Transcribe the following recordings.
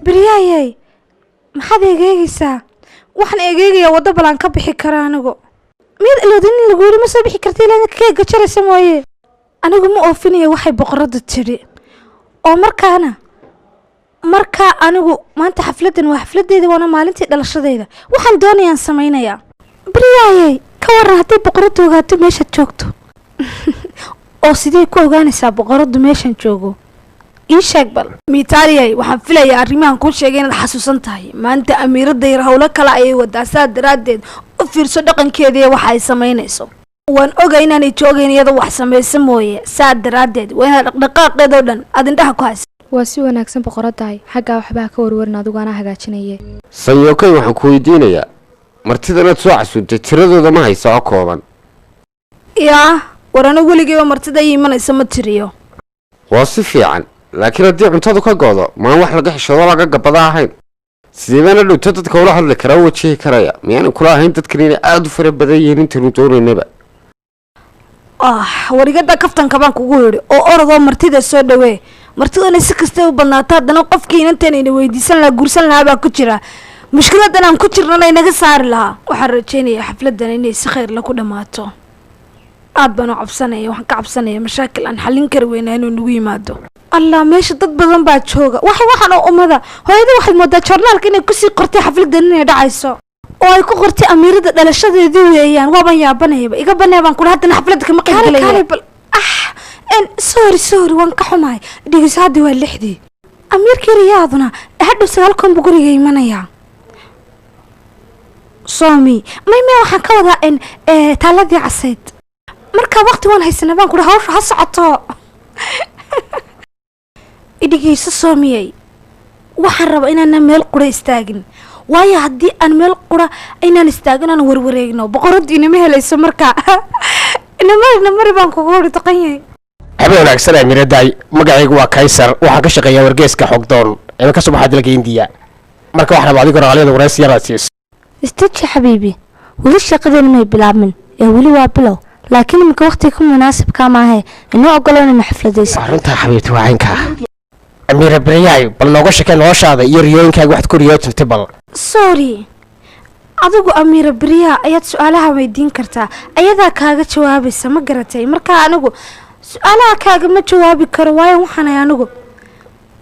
برياي maxaad eegaysaa waxaan eegayaa wada balan ka bixi kara anigu mid ilodin lagu yiri ma soo bixi kartay ilaa keega jaraysa mooye anigu ma oofinayo waxay boqorada tiri oo marka anigu maanta xafladan waa xafladeeda wana maalintii dhalashadeeda waxaan doonayaan sameeynaya برياي ka waran haday boqoradu ogaato meesha joogto oo sidee ku ogaanaysaa boqoradu meeshan joogo إيشك بل ميتاريا وحفلة يا ريمان كل شيء جينا الحسوسان تاي ما أنت أمير الدير هولا كلا أي وداسات درادين وفير صدقن كذي وحي سمينيسو وان أوجينا نيتوجين يدا وحسمي سموية ساد درادين وين دقائق يدودن أدين ده كويس واسيو ناكسن بقرة تاي حاجة وحباك ورورنا دوغانا حاجة شنية سيوكي وحكوي دينيا مرتدنا تسوع سود تردو ده ما هي ساقوبا يا ورانا قولي جوا مرتدا يمنا يسمى تريو واصفي عن لكن هدي cuntada ka goodo ma wax laga xishoodo laga gabada ahayn sideena dhunta dadka wala hadli kara wajii karaya miyaan kula ahayn dadka inay aad u fara badan yihiin inta doonayba warigada kaftanka baan kugu yiri oo orado martida soo dhaweey martidana si kasta u badnaata dana qofkii inta inay weydiisan la gursan lahaa ku jira mushkiladan aan ku jirnaa inaga saar lahaa waxaan rajaynayaa xafladan inay si khayr la ku dhamaato aad baan u cabsanayaa waxaan ka cabsanayaa mashaakil aan xalin kar weynaa inuu nagu yimaado الله ماشي ضد بدن بعد شوقة waxaan oo umada hooyada waxay moodaa journalka inay ku sii qortay xafladan inay dhacayso oo ay ku qortay amiirada dhalashadeedii weeyaan waa ban yaabanayba iga banayban ku hadda xafladda ma qeybgalay sorry waan ka xumaay dhigisaadi waa lixdii amiirkii riyaaduna hadda 9 kun guriga imanaya soomi may waxaan ka wadaa in taaladii caseed marka waqti waan haysanaa baan ku hawsha ha socoto إديكيس سامي وحرب إننا ميل قرى استاجن ويا هدي أن ميل قرى إننا نستاجن أنا ورورينا بقرد إني مهلا يسمركا إنما مرة بانكوغوري تقيني حبيبي أنا أكسر أمير داي مقعيق وكايسر وحكش قيا ورجيس كحقدون أنا كسب حد لك إنديا مركب واحد بعدي قرأ عليه ورئيس يراسيس استجي حبيبي وليش يقدر إنه يبلعمن يا ولي وابلو لكن مك وقت يكون مناسب كما هي إنه أقولون إنه حفلة ديس أنت حبيبتي وعينك أمير برياي بل نوقش كان وش هذا يريون كا واحد كوريات تبل سوري أدوغو أمير بريا أيات سؤالها ويدين كرتا أيادا كاغا جوابي سما قراتي مركا أنوغو سؤالها كاغا ما جوابي كروايا وحانا يانوغو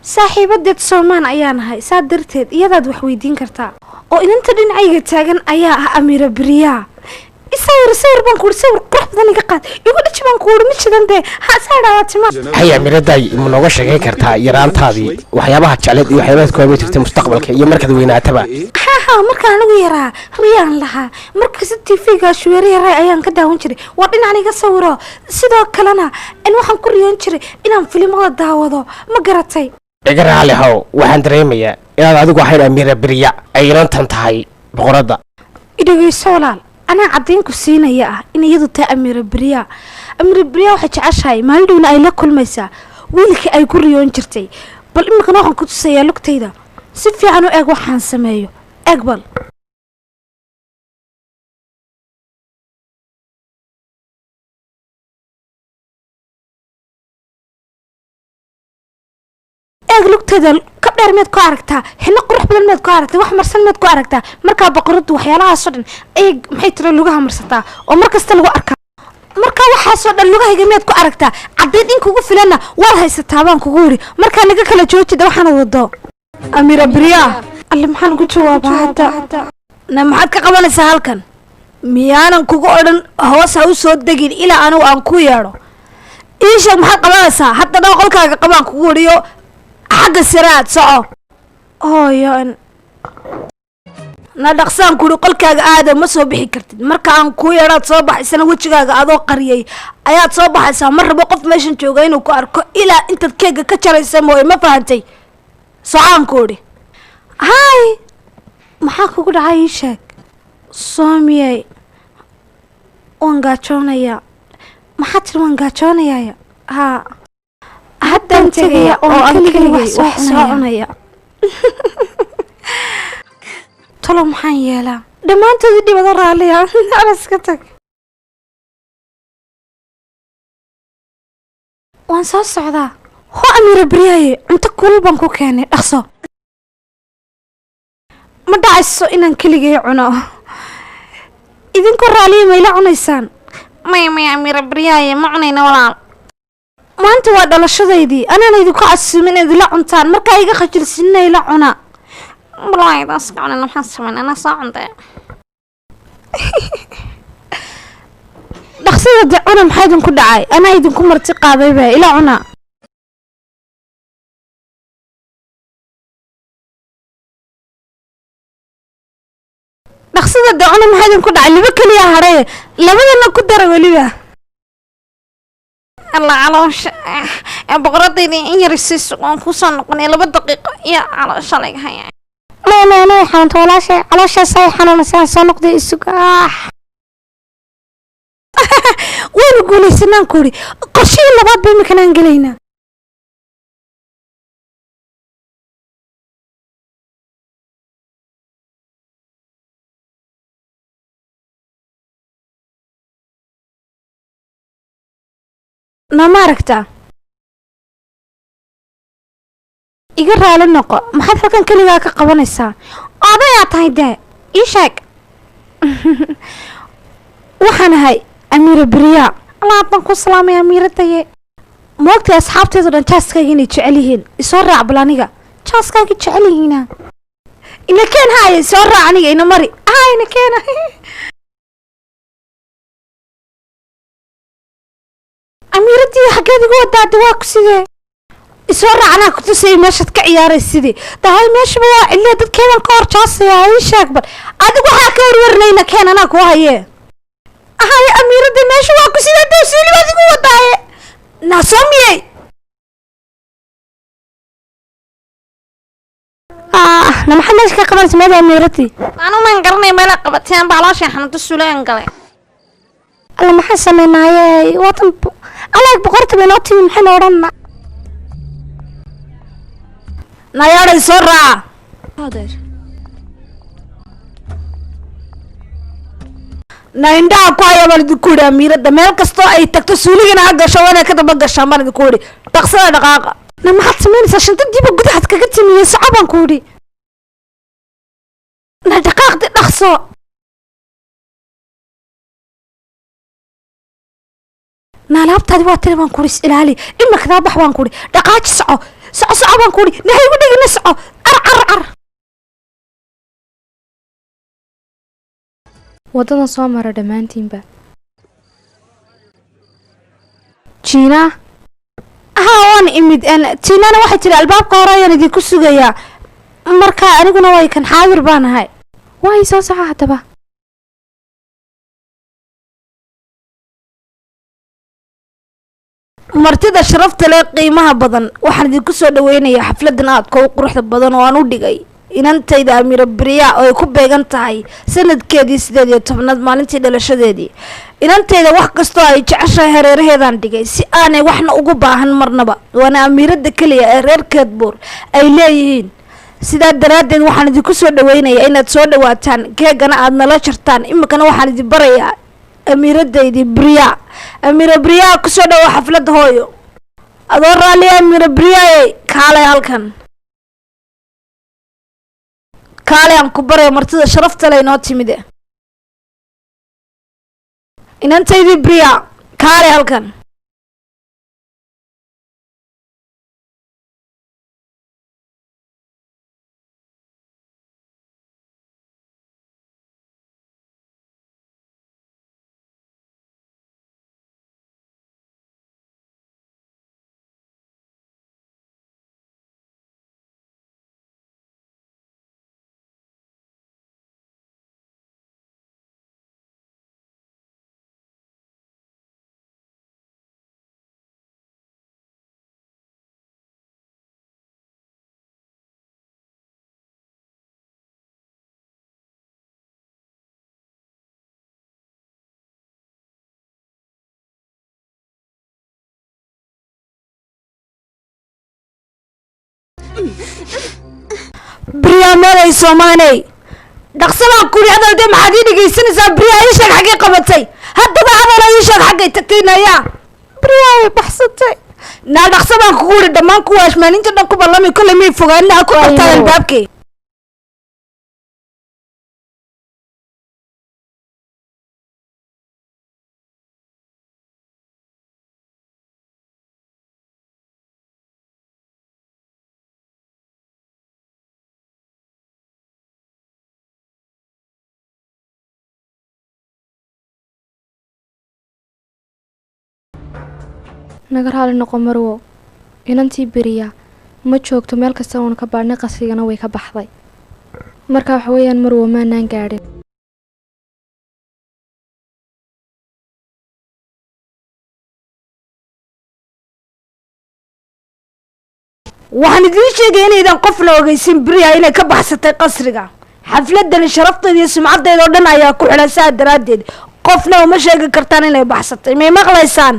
صاحبة ديت سومان أيانا هاي ساد درتيد أيادا وحويدين كرتا oo inta dhinacayga taagan ayaa ah Amir Briya isawir baan ku sawir qurux badan iga qaad igu dhij baan ku urmi jidande ha saaraatimo hay Amir Day ma nooga sheegay kartaa yaraantaadii waxyaabaha jecleed iyo waxyaabaha ku habeeyay mustaqbalka iyo markaad weynaataba ha markaan anigu yaraa riyaan lahaa markaas TV-ga shuweeriyahay ayaan ka daawan jiray waa dhinacayga sawiro sidoo kalena in waxaan ku riyoon jiray inaan filimada daawado ma garatay igaraale haw waxaan dareemayaa inaad adigu ahayn Amir Briya ay rantan tahay boqorada idageyso walaal أنا عدينكو سينا يا إن يدو تا أمير بريا وحي جعشاي مالدونا أي لكل ميسا ويلك أي كوريون جرتي بل إما كنوحن كنتو سيالوك تيدا سيفي عنو أقوى حان سمايو أقبل أقلوك تيدا كبير ميد كو عرقتا حنا قروح بدل ميد كو عرقتا wax marsan mid ku aragta marka boqoradu waxyaalaha soo dhan ay maxay tiro lugaha marsataa oo markasta lagu arka marka waxa soo dhan lugahayga mid ku aragta cadeed in kugu filana wal haysataa baan kugu yiri marka naga kala joojida waxaan wado Amir Briya alle maxaan ku jawaabaa hada na maxaad ka qabanaysaa halkan miyaanan kugu oran hoos ha u soo dagin ilaa anu aan ku yeero iisha maxaad qabanaysaa hadda qolkaaga qabaan kugu wariyo حق السرات صعو يا نادقسان كوري قلكاga aada ma soo bixi kartid marka aan ku yaraad soo baxaysan wajigaaga adoo qariyay ayaad soo baxaysaa marba qof meeshan jooga inuu ku arko ilaa inta keega ka jaraysa mooy ma fahantay socaan koori hay maxaa kugu dhacay sheeg soomiyay wangajoonaya maxaa tir wangajoonaya ha حتى انت جاي او كلي وحصانيا طلع محن يلا دما انت دي بدر عليها انا سكتك وان سو سocda هو Amir Briya انت كل بانكو كاني دخسو ma dhacayso inaan keligay cuno idinku raaliya mayla cunaysaan maya Amira Briyaye ma cunayna walaal maanta waa dhalashadaydii anana idinku casuumin inaad ila cuntaan markaa iga khajilsinina ila cuna walaal idaas cunana maxaan sameynaa soo cuntay dhaqsada de cuna maxaa idinku dhacay anaa idinku marti qaaday baa ila cuna dhaqsada de cuna maxaa idinku dhacay laba keliya hadhaye labadana ku dara weliba الله علوش بقرتي إن يرسيس وانكوسان نقني لبد دقيقة يا علوش عليك هيا لا حانت ولا شيء علوش صحيح أنا مسان صنقدي السكاح وين قولي سنان كوري قرشي اللبات بمكان انقلينا ما aragtaa iga raali noqo maxaad halkan kaligaa ka qabanaysaa odayaa tahay dee ii sheeg waxaan ahay Amira Briya allaatan ku salaamay Amira taye moogtay asxaabteedu dhan jaaskayga inay jecel yihiin isoo raac bal aniga jaaskayga jecel yihiina ina keen haye soo raac aniga ina mari ina keena أميرتي حقيقة قوة دعوة كسيدة إسورة أنا كنت سي ماشت كعيارة سيدي تهاي ماشي بوا إلا دد كيمان كور جاسي هاي شاكبر أدو بحا كور ورنينا كان أنا كوا هاي هاي أميرتي ماشي بوا كسيدة دوسيلي بادي قوة داي ناسومي لما حناش كقبل سميدة أميرتي أنا ما نقرني مالا قبتين بعلاشي حنا تسولين قلي الله ما حسمينا هاي وطن الله بقرت بيناتي من حين ورنا نياري سرعة حاضر نايندا كوايا بلد كوري أميرة دمير كستو أي تكتو سولي ناقا شوانا كده بقى شامبان دي كوري تقصر دقاقة لما حد سميني ساشن تديبا قد حد كاكتي مية صعبان كوري نا دقاق دي نخصو نالابتادي waa tiri baan kuri ilaali ima kada bax baan kuri dhaqaaji soco baan kuri nahay ugu dhigina soco ar wadadan soo mara dhamaantiinba Jiina waan imid Jiinana waxay tiri albaabka hore ayaan idinku sugayaa marka aniguna way kan xaadir baan ahay way soo saxa hadaba martida sharafta leh qiimaha badan waxaan idinku soo dhaweynayaa xafladan aadka u quruxda badan oo aan u dhigay inantayda Amira Briya oo ay ku beegan tahay sanadkeedii 18 maalintii dhalashadeedii inantayda wax kasto ay jeceshahay hareeraheedan dhigay si aanay waxna ugu baahan marnaba waana Amirada kaliya ee reer Keedbuur ay leeyihiin sidaa daraadeed waxaan idinku soo dhaweynayaa inaad soo dhawaataan keegana aad nala jartaan imikana waxaan idin barayaa Amiradaydi Briya Amira Briya ku soo dhaw xaflad hooyo adoo raali Amira Briya kaalay halkan kaalay aan ku baray martida sharafta leh inoo timide inantaydi Briya kaalay halkan Briya meelay Soomaanay dhaqsada kuri hadalde maxaad ii dhageysanaysaa Briya ii sheeg xagee qabatay haddaba hadal ii sheeg xagee tagtaynaaya Briya way baxsatay naa dhaqsadan ku kuri dhammaan kuwaas maalinta dhan ku ballami kulay may fogaanina ku qabtaan albaabkay naga raali noqo marwo inantii beriya ma joogto meel kasta uuna ka baadhnay qasrigana way ka baxday marka waxa weeyaan marwo maanaan gaadhin waxaan idiin sheegay inaydan qofna ogeysin beriya inay ka baxsatay qasriga xafladani sharafteeda iyo sumcaddeeda oo dhan ayaa ku xidhan saa daraaddeed qofna uma sheegi kartaan inay baxsatay may maqlaysaan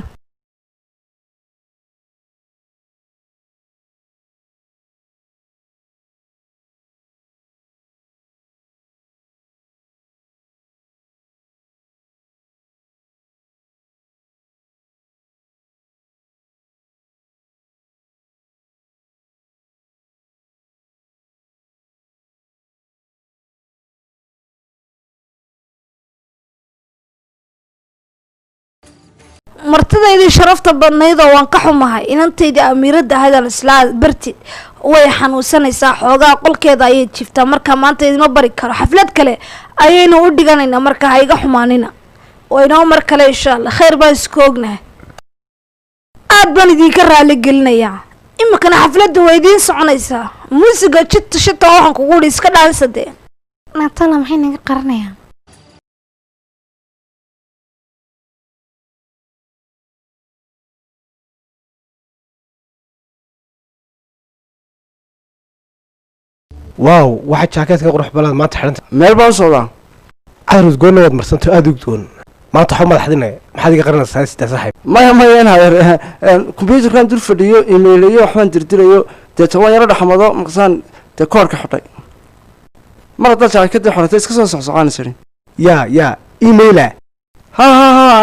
martidaydii sharafta badnayd oo waan ka xumahay inantaydii amiiradda hadal islaa bartid way xanuunsanaysaa xoogaa qolkeeda ayay jiftaa marka maanta idima bari karo xaflad kale ayaynu u dhiganaynaa marka ha iga xumaanina waynoo mar kale insha allah khayr baan isku ognahay aad baan idinka raali gelinayaa iminkana xafladda way idiin soconaysaa muusiga jita shita waxaan kugu hi iska dhaansadee naatala maxay naga qaranayaan waaw waxa jaakeedka qurux badan maanta xidhanta meel baan u socdaa caruud goonna waad marsanto aada ugdoon maanta waxba madaxdine maxaad iga qaranaysaa sidaa saaxiib maya in hadeer kombyuutarkan dul fadhiyo imaylayo waxbaan dirdirayo dee toban yaro dhaxmado maqsaan dee koorka xidhay mar haddaad jaakadii xoratay iska soo socsocaanaysarin yaa emaila ha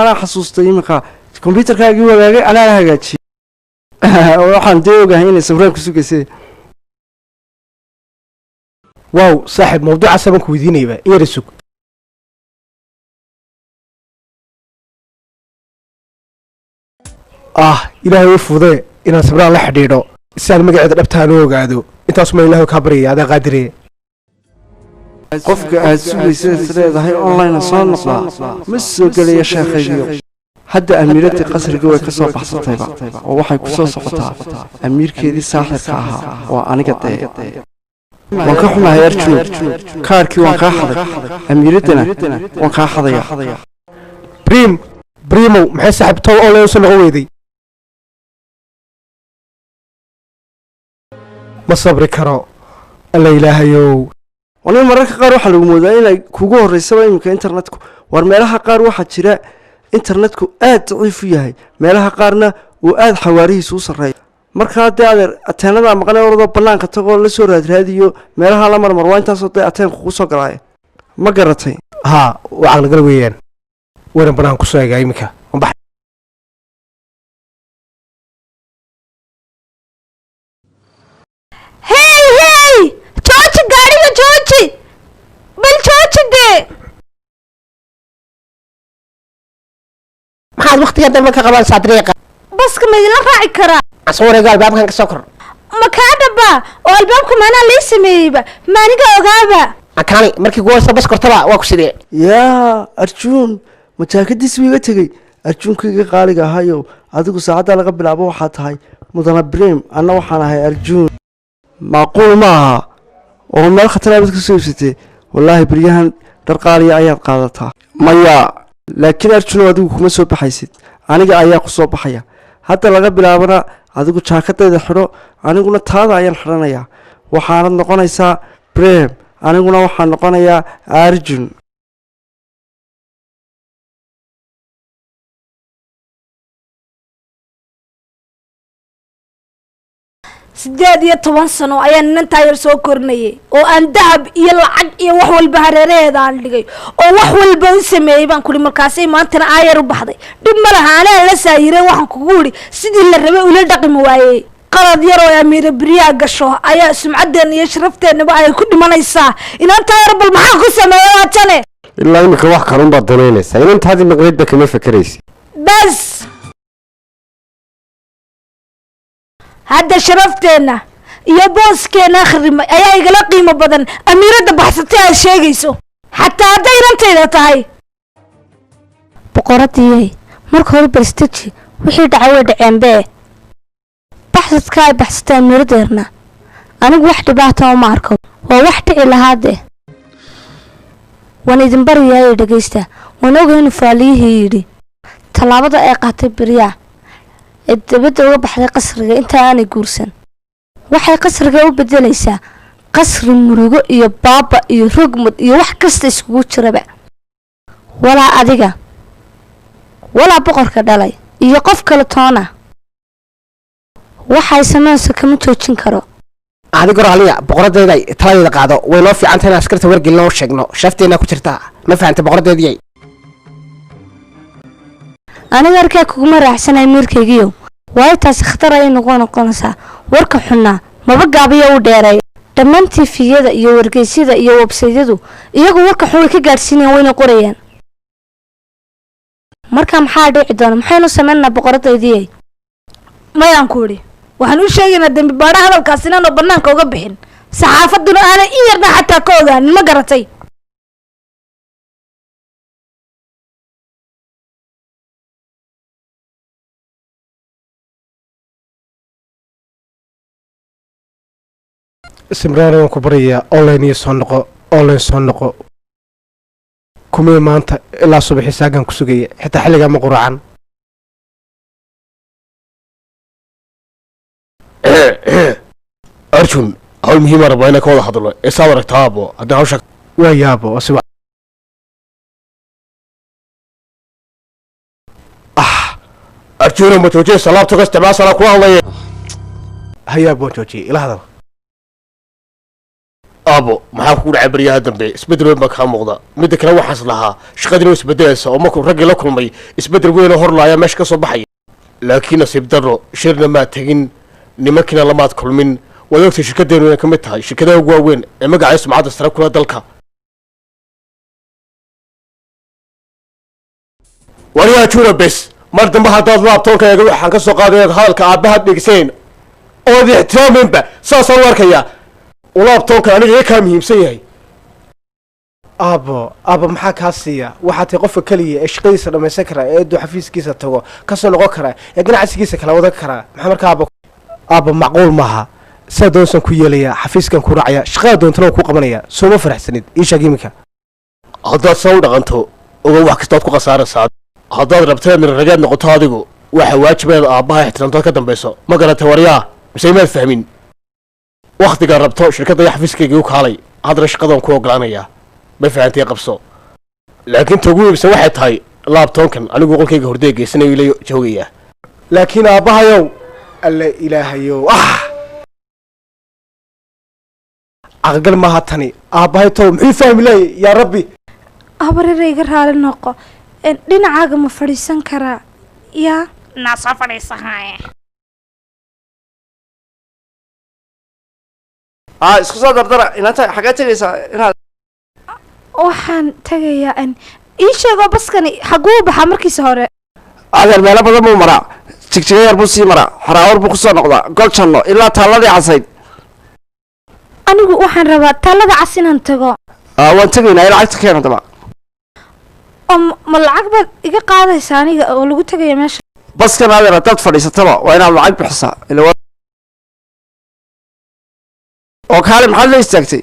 anaa xasuustay iminka kombyuutarkaagii wagaagay anaana hagaajiyey waxaan dee ogahay inay sawiraan ku sugaysay waaw saaxiib mawduucaasa baan ku weydiinayba in yara sug ilaahay u fudee inaan sawiraan la xidhiidho si aan magaceeda dhabtaan u ogaado intaasuma ilaahay kaa baryaya adaa qaadiree qofka aad sugaysaad leedahay online soo noqdaa ma soo gelaya sheekaygiyo hadda amiiradii qasriga way ka soo baxsatayba oo waxay ku soo socotaa amiirkeedii saaxirka ahaa waa aniga dee waan ka xumahay arjun kaarkii waan kaa xaday amiiraddana waan kaa xadaya brimow maxay saaxiib tow online usoo noqon weyday ma sabri karo alla ilaahayow waliba mararka qaar waxaa lagu moodaa inay kugu horreysaba iminka internetku war meelaha qaar waxaa jira internetku aad daciif u yahay meelaha qaarna uu aad xawaarihiisu u sarreeya markaa dee adeer ateenadaa maqan ee oradoo bannaanka tagoo la soo raadraadiyo meelaha la marmar waa intaasoo dee ateenku kugu soo galaaya ma garatay haa waa caqligala weeyaan wayna bannaan ku soo egaa iminka hey jooji gaadhiga jooji bal jooji dee maxaad waktiga dambe ka qabanaysaa dariiqa baska ma idinla raaci karaa aswareego albaabkan ka soo kor ma kaa dhabbaa oo albaabka maanaa lii sameeyeyba maaniga ogaaba akaani markii guwaysta bas kortaba waa ku sidee yaa arjuun ma jaakadiis buu iga tegey arjuunkayga qaaliga ahayow adigu saacaddaa laga bilaabo waxaa tahay mudana brem anna waxaan ahay arjuun macquul ma aha oo meel khataraabad ka soo iibsatee wallaahi beryahan dhar qaaliya ayaad qaadataa maya laakiin arjunow adigu kuma soo baxaysid aniga ayaa ku soo baxaya hadda laga bilaabana adigu jaakadayda xidho aniguna taada ayaan xidhanayaa waxaanad noqonaysaa brem aniguna waxaan noqonayaa arjun 18 sano ayaan inantaa yar soo kornayay oo aan dahab iyo lacag iyo wax walba hareeraheeda aan dhigay oo wax walba u sameeyay baan kuli markaasay maantana aayar u baxday dhib ma laha anaa la saayiray waxaan kugu yidhi sidii la rabay ula dhaqmi waayey qalad yar oo amiira beriyaa gasho ayaa sumcaddeenna iyo sharafteenaba ay ku dhimanaysaa inantaa yar bal maxaa ku sameeya waatane ilaa imika wax kalun baad danaynaysaa inantaadii maqnaydba kama fakeraysa bas hadda sharafteenna iyo booskeena akhrimay ayaa igala qiimo badan amiiradda baxsatay aad sheegayso xataa hadday inantayda tahay boqoradii marka hore barstaji wixii dhacay way dhaceen bee baxsadka ay baxsateen miradeerna anigu wax dhibaato uma arko waa wax dhici lahaadee waan idin baryaayay dhagaysta waan ogahay inuu faaliyihii yidhi tallaabada ay qaatay biryaa ee dabadda uga baxday qasriga inta aanay guursan waxay qasriga u bedelaysaa qasri murugo iyo baaba iyo rogmad iyo wax kasta iskugu jiraba walaa adiga walaa boqorka dhalay iyo qof kale toona waxay sameynayso kama joojin karo adiga raaliya boqoradeeday taladeeda qaado way noo fiican tahay in askarta wargelin loo sheegno shafteena ku jirta ma fahantay boqoradeedii aniga arkaa kuguma raacsanay miirkaygiyo waayo taasi khatar ayay noqonaysaa warka xunnaa maba gaabiyo u dheereeya dhammaan tiifiyada iyo wargeysyada iyo websaydyadu iyagu warka xun way ka gaadhsiinayaan wayna qorayaan marka maxaa dhici doona maxaynu samaynaa boqoradeydii mayaan ku idhi waxaan u sheegaynaa dembi baadha hadalkaas inaanu bannaanka uga bixin saxaafaduna aanay in yarna xataa ka ogaanin ma garatay simraana waan ku baryayaa online iyo soo noqo kumee maanta ilaa subaxii saagan ku sugaya xitaa xilligaa ma quraacan arjun hawl muhiima rabaa inaan ka wada hadlo ee saad aragtaa aabo haddii hawsha waa yaabo arjuna ma joojiyaysa laabtoga isticmaal sanaa kula hadlaya hayaabo waan joojiyay ila hadal aabo maxaa kugu dhacay baryaha dambe isbeddel weyn baa kaa muuqda midda kale waxaas lahaa shaqadiina way isbeddelaysa oo markuu raggii la kulmay isbeddel weynoo horlaaya meesha ka soo baxaya laakiin nasiib darro shirna maad tegin nimankiina lamaad kulmin waad ogtay shirkaddeenu inay ka mid tahay shirkadaha ugu waaweyn ee magacay sumcadda sare kula dalka wariyaa juna bes mar dambe haddaad laabtoonka eega waxaan ka soo qaaday inaad hadalka aabbahaad dhegeysanayn ood ixtiraameynba saasaan u arkayaa laabtoonka aniga iga kaa muhiimsan yahay aabo maxaa kaa siiya waxaa tahay qofka keliya ee shaqadiisa dhammaysan karaa ee eeduu xafiiskiisa tago kasoo noqon karaa ee ganacsigiisa kala wadan karaa maxaa markaa aabo macquul maaha saa doonsan ku yeelayaa xafiiskan ku raacaya shaqada doontana ku qabanaya sooma faraxsanid ii sheeg iminka haddaad saa u dhaqanto ogo wax kastaad ku khasaaraysaa haddaad rabtee miraragaad noqoto adigu waxa waajibeeda aabbaha ixtiraamtood ka dambayso ma garatay waryaa mise imaad fahmin wakhtigaan rabto shirkadda iyo xafiiskaygii u kaalay haddana shaqadan ku ogolaanayaa ma fahantay qabso laakiin ta ugu iibsan waxay tahay laabtoonkan anigu qolkayga hordee geysanayo ila joogayaa laakiin aabbahayow alla ilaahayow caqgal maaha tani aabbahay tow muxuu fahmi laayay yaa rabbi abarira iga raali noqo dhinacaaga ma fadhiisan karaa yaa naasoo fadhiisahaaye isku soo dardara inaad xagee tegaysaa inaad waxaan tagayaa ii sheego baskani xaguu baxaa markiisa hore adeer meelo badan buu maraa jigjiga yar buu sii maraa xaraawar buu kusoo noqdaa gol janno ilaa taalladii casayd anigu waxaan rabaa taallada cas inaan tago waan tegaynaa lacagta keen haddaba oo ma lacag baad iga qaadaysaa aniga oo lagu tegaya meesha baskan adeer haddaad fadhiisataba waa inaad lacag bixisaa oo kaale maxaad la istaagtay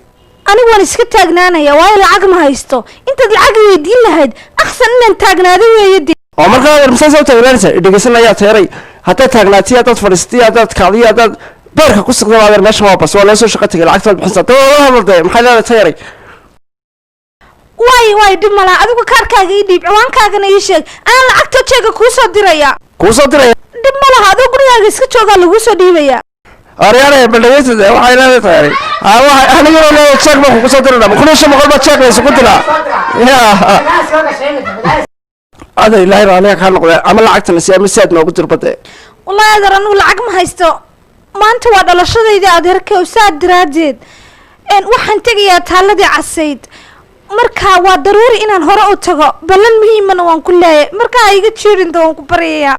anigu waan iska taagnaanaya waayo lacag ma haysto intaad lacag weydiin lahayd aksan inaan taagnaado weeye dee oo markaa adeer maxay soo taagnaanaysaa dhegeysanaya teeray haddaad taagnaatiy haddaad fadhiisatay haddaad kacdiy haddaad beerka ku siqdaba adeer meesha waa bas waa loo soo shaqo tegay lacagtaad bixisaa dawada hadalde maxay leedahay teeray waay dhib malaa adigu kaarkaaga ii dhiib ciwaankaagana ii sheeg anaa lacagta jeega kuu soo diraya dhib malaha adoo gurigaaga iska joogaa laguu soo dhiibayaa aryaane baldhageysa waxay leedahay teeray anigana leedahay jeeg baan kugu soo dirana kun iyo shan boqol baa jeeg la isugu dilaa ada ilaahay raaliga kaa noqdee ama lacagta nasi ama saad noogu dirbade wallaahi adeer anugu lacag ma haysto maanta waa dhalashadaydii adeerkay saad daraaddeed waxaan tegayaa taalladii casayd marka waa daruuri inaan hore u tago ballan muhiimana waan ku leeyahay marka ha iga jiirinta waan ku baryayaa